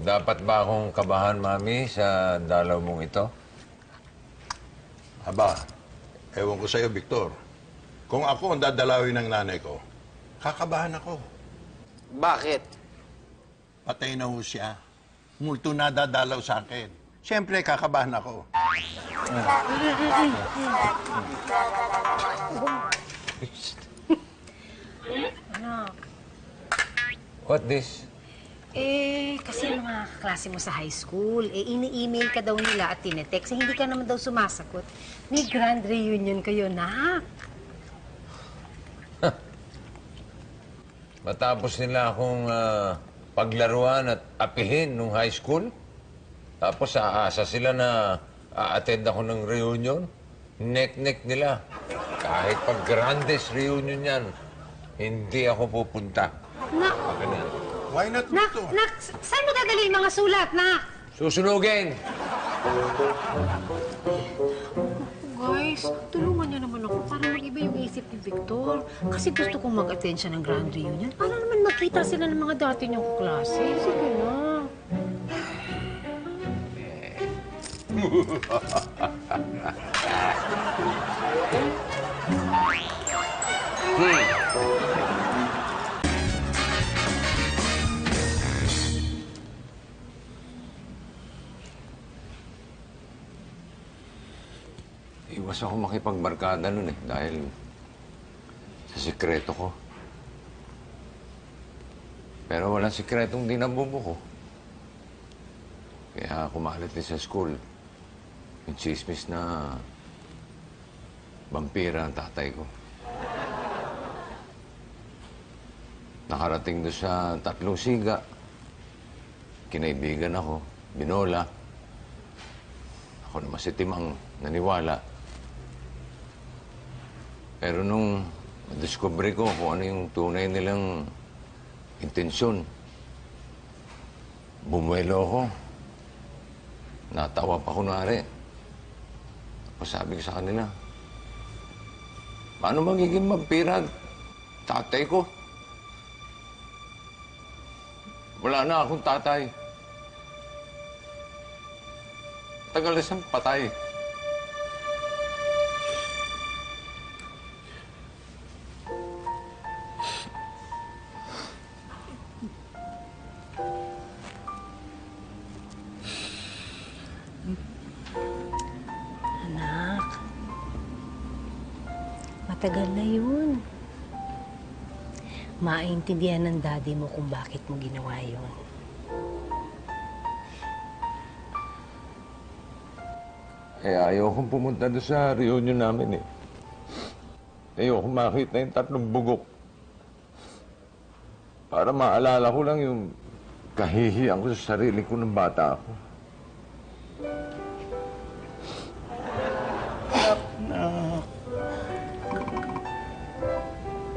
Dapat ba akong kabahan, Mami, sa dalaw mong ito? Aba, ewan ko sa'yo, Victor. Kung ako ang dadalawin ng nanay ko, kakabahan ako. Bakit? Patay na ho siya. Multo na dadalaw sa akin. Siyempre, kakabahan ako. Anak, What this? kasi mga kaklase mo sa high school, ini-email ka daw nila at tinetext, hindi ka naman daw sumasagot. May grand reunion kayo, nak. Matapos nila akong paglaruan at apihin nung high school. Tapos aasa sila na a-attend ako ng reunion. Nek-nek nila. Kahit pag grandest reunion yan, hindi ako pupunta. Nak, Akin yan. Why not, nak, Victor? nak, saan mo dadalhin mga sulat, nak? Susunugin! Guys, tulungan niyo naman ako para mag-iba yung isip ni Victor. Kasi gusto kong mag-attend siya ng grand reunion. Para naman makita sila ng mga dati niyong klase. Sige na. Iwas ako makipagbarkada nun dahil sa sikreto ko. Pero walang sikretong dinabubo ko. Kaya kumalat din sa school yung chismis na vampira ang tatay ko. Nakarating doon sa 3 siga. Kinaibigan ako, binola. Ako naman si Timang naniwala. Pero nung discovery ko kung ano yung tunay nilang intensyon, bumuelo ako. Natawa pa kunwari. Tapos sabi ko sa kanila, paano magiging vampira tatay ko? Wala na akong tatay. Tagal na siyang patay. Anak, matagal na yun. Maintindihan ng daddy mo kung bakit mo ginawa yun. Ayokong pumunta doon sa reunion namin Ayokong makita yung 3 bugok. Para maalala ko lang yung kahihiyan ko sa sarili ko ng bata ako.